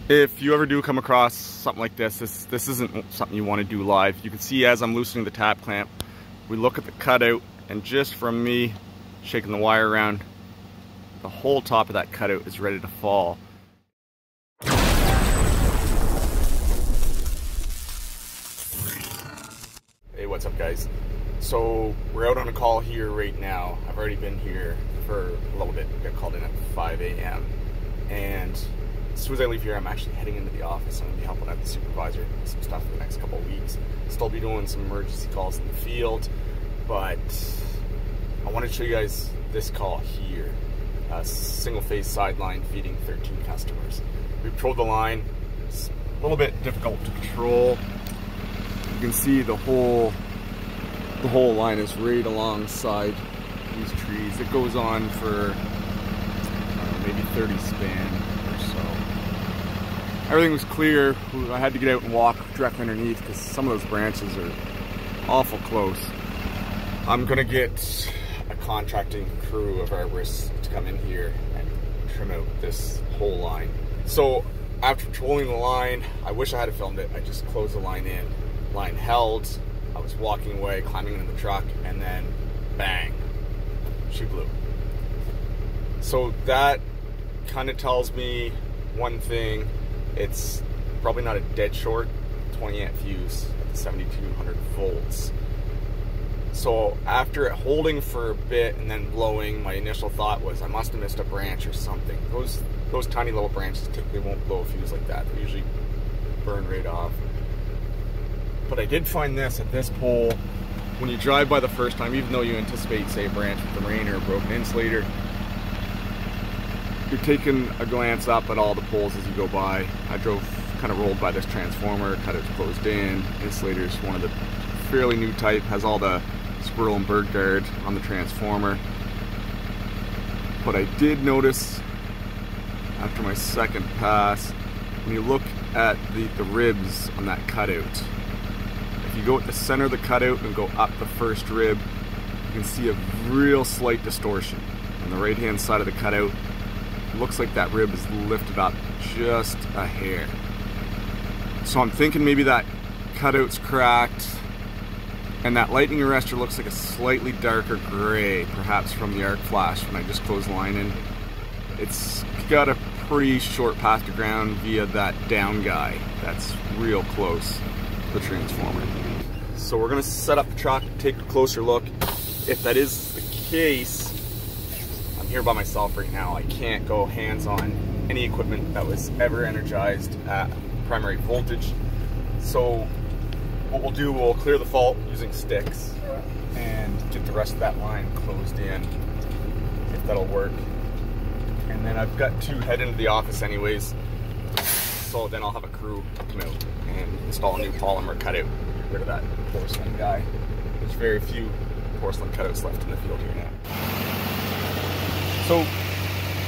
If you ever do come across something like this isn't something you want to do live. You can see as I'm loosening the tap clamp, we look at the cutout, and just from me shaking the wire around, the whole top of that cutout is ready to fall. Hey, what's up guys? So we're out on a call here right now. I've already been here for a little bit. I got called in at 5 a.m. and as soon as I leave here, I'm actually heading into the office. I'm going to be helping out the supervisor with some stuff for the next couple of weeks. Still be doing some emergency calls in the field, but I want to show you guys this call here. A single phase sideline feeding 13 customers. We patrolled the line. It's a little bit difficult to control. You can see the whole line is right alongside these trees. It goes on for maybe 30 span or so. Everything was clear. I had to get out and walk directly underneath because some of those branches are awful close. I'm gonna get a contracting crew of arborists to come in here and trim out this whole line. So after patrolling the line, I wish I had filmed it. I just closed the line in. Line held. I was walking away, climbing into the truck, and then bang, she blew. So that kind of tells me one thing. It's probably not a dead short 20 amp fuse at the 7200 volts. So after it holding for a bit and then blowing, my initial thought was I must have missed a branch or something. Those tiny little branches typically won't blow a fuse like that. They usually burn right off. But I did find this at this pole. When you drive by the first time, even though you anticipate, say, a branch with a rain or a broken insulator, you're taking a glance up at all the poles as you go by. I kind of rolled by this transformer, cutouts closed in, insulator's one of the fairly new type, has all the squirrel and bird guard on the transformer. But I did notice after my second pass, when you look at the ribs on that cutout, if you go at the center of the cutout and go up the first rib, you can see a real slight distortion. On the right hand side of the cutout, it looks like that rib is lifted up just a hair. So I'm thinking maybe that cutout's cracked, and that lightning arrestor looks like a slightly darker gray, perhaps from the arc flash when I just closed the line in. It's got a pretty short path to ground via that down guy that's real close to the transformer. So we're gonna set up the truck, take a closer look. If that is the case, I'm here by myself right now. I can't go hands on any equipment that was ever energized at primary voltage. So what we'll do, we'll clear the fault using sticks and get the rest of that line closed in, if that'll work. And then I've got to head into the office anyways, so then I'll have a crew come out and install a new polymer cutout, get rid of that porcelain guy. There's very few porcelain cutouts left in the field here now. So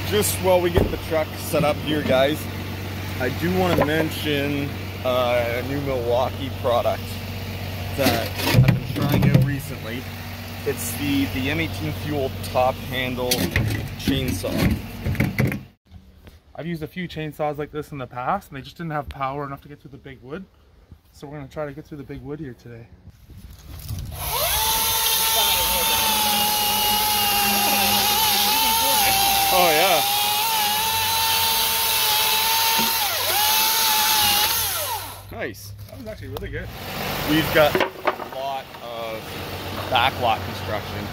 just while we get the truck set up here, guys, I do want to mention a new Milwaukee product that I've been trying out recently. It's the M18 Fuel Top Handle chainsaw. I've used a few chainsaws like this in the past, and they just didn't have power enough to get through the big wood. So we're going to try to get through the big wood here today. Oh yeah. Nice. That was actually really good. We've got a lot of backlot construction,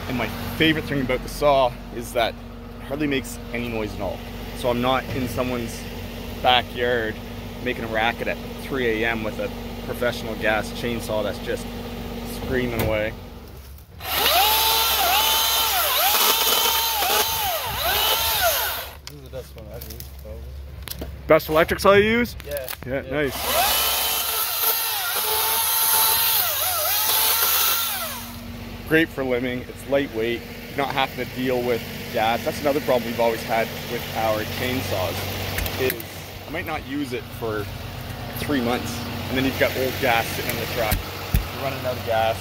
and my favorite thing about the saw is that it hardly makes any noise at all. So I'm not in someone's backyard making a racket at 3 a.m. with a professional gas chainsaw that's just screaming away. This is the best one I've used, probably. Best electric saw you use? Yeah. Yeah, nice. Great for limbing. It's lightweight. You're not having to deal with gas. That's another problem we've always had with our chainsaws. Is I might not use it for 3 months, and then you've got old gas sitting in the truck. You're running out of gas.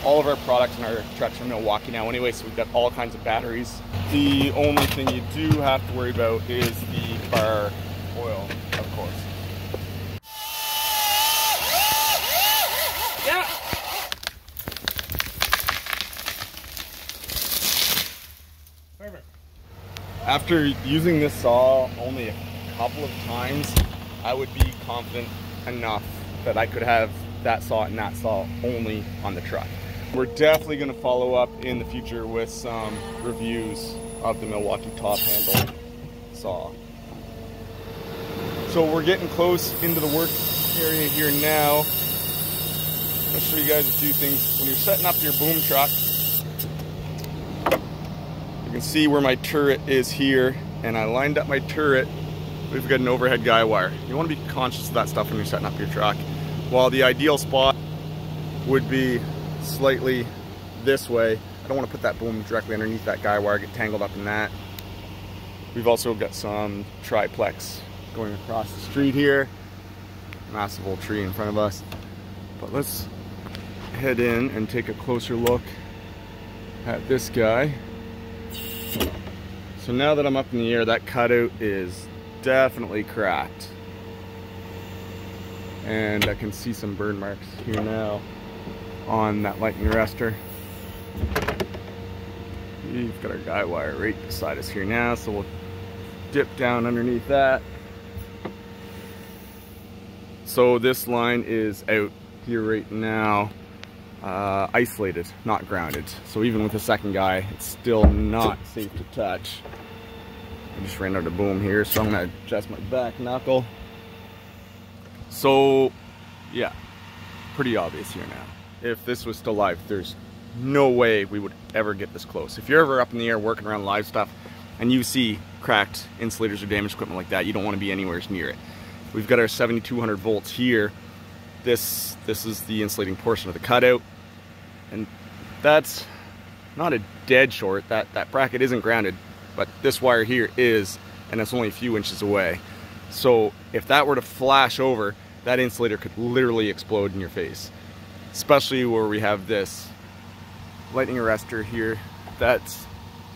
All of our products in our trucks are Milwaukee now anyway, so we've got all kinds of batteries. The only thing you do have to worry about is the bar oil, of course. After using this saw only a couple of times, I would be confident enough that I could have that saw and that saw only on the truck. We're definitely going to follow up in the future with some reviews of the Milwaukee Top Handle saw. So we're getting close into the work area here now. I'll show you guys a few things. When you're setting up your boom truck, you can see where my turret is here, and I lined up my turret. We've got an overhead guy wire. You want to be conscious of that stuff when you're setting up your truck. While the ideal spot would be slightly this way, I don't want to put that boom directly underneath that guy wire, get tangled up in that. We've also got some triplex going across the street here. Massive old tree in front of us. But let's head in and take a closer look at this guy. So now that I'm up in the air, that cutout is definitely cracked. And I can see some burn marks here now on that lightning arrestor. We've got our guy wire right beside us here now, so we'll dip down underneath that. So this line is out here right now, isolated, not grounded. So even with the second guy, it's still not safe to touch. I just ran out of boom here, so I'm gonna adjust my back knuckle. So yeah, pretty obvious here now. If this was still live, there's no way we would ever get this close. If you're ever up in the air working around live stuff and you see cracked insulators or damaged equipment like that, you don't want to be anywhere near it. We've got our 7200 volts here. This is the insulating portion of the cutout, and that's not a dead short. That bracket isn't grounded, but this wire here is, and it's only a few inches away. So if that were to flash over, that insulator could literally explode in your face, especially where we have this lightning arrestor here that's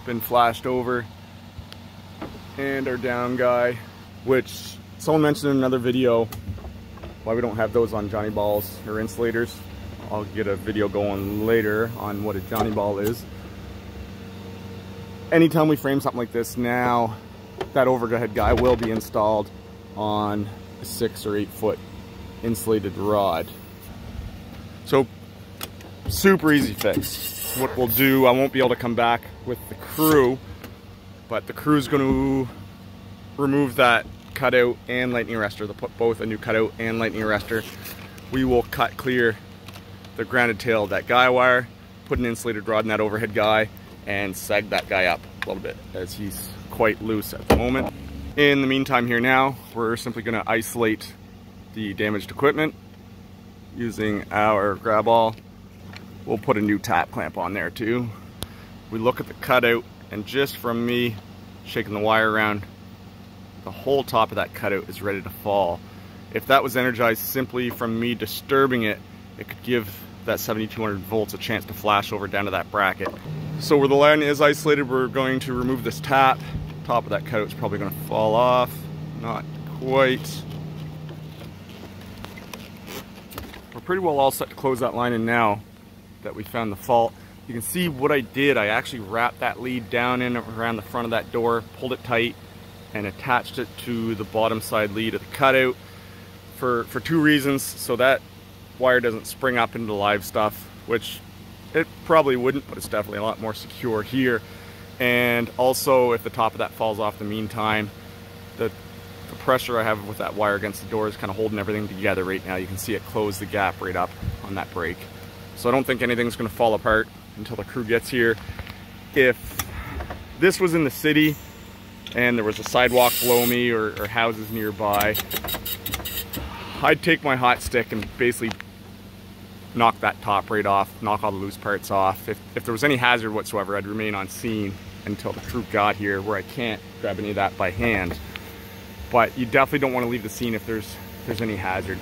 been flashed over, and our down guy, which someone mentioned in another video why we don't have those on Johnny balls or insulators. I'll get a video going later on what a Johnny ball is. Anytime we frame something like this now, that overhead guy will be installed on a 6 or 8 foot insulated rod. So super easy fix. What we'll do, I won't be able to come back with the crew, but the crew's going to remove that cutout and lightning arrestor. They'll put both a new cutout and lightning arrestor. We will cut clear the grounded tail of that guy wire, put an insulated rod in that overhead guy, and sag that guy up a little bit as he's quite loose at the moment. In the meantime here now, we're simply going to isolate the damaged equipment using our grab all. We'll put a new tap clamp on there too. We look at the cutout, and just from me shaking the wire around, the whole top of that cutout is ready to fall. If that was energized simply from me disturbing it, it could give that 7200 volts a chance to flash over down to that bracket. So where the line is isolated, we're going to remove this tap. Top of that cutout's probably going to fall off. Not quite. We're pretty well all set to close that line in now that we found the fault. You can see what I did. I actually wrapped that lead down in around the front of that door, pulled it tight, and attached it to the bottom side lead of the cutout for two reasons. So that wire doesn't spring up into live stuff, which it probably wouldn't, but it's definitely a lot more secure here. And also, if the top of that falls off in the meantime, the pressure I have with that wire against the door is kind of holding everything together right now. You can see it close the gap right up on that break. So I don't think anything's going to fall apart until the crew gets here. If this was in the city and there was a sidewalk below me or houses nearby, I'd take my hot stick and basically knock that top right off, knock all the loose parts off. If there was any hazard whatsoever, I'd remain on scene until the crew got here, where I can't grab any of that by hand. But you definitely don't want to leave the scene if there's any hazard.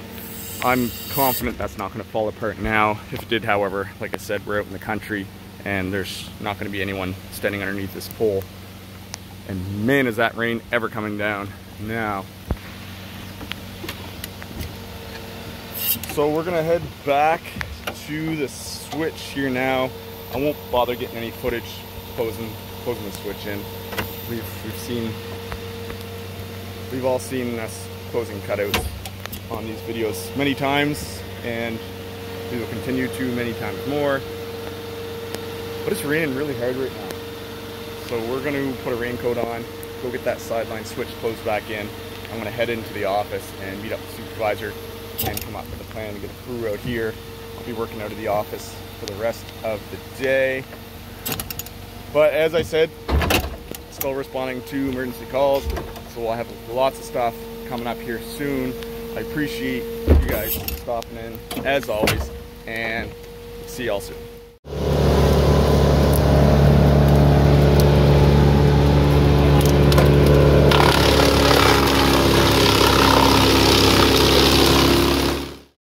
I'm confident that's not going to fall apart now. If it did, however, like I said, we're out in the country and there's not going to be anyone standing underneath this pole. And man, is that rain ever coming down now. So we're gonna head back to the switch here now. I won't bother getting any footage closing the switch in. we've all seen us closing cutouts on these videos many times, and we will continue to many times more. But it's raining really hard right now, so we're going to put a raincoat on, go get that sideline switch closed back in. I'm going to head into the office and meet up with the supervisor and come up with a plan to get the crew out here. I'll be working out of the office for the rest of the day. But as I said, still responding to emergency calls, so we'll have lots of stuff coming up here soon. I appreciate you guys stopping in as always, and see y'all soon.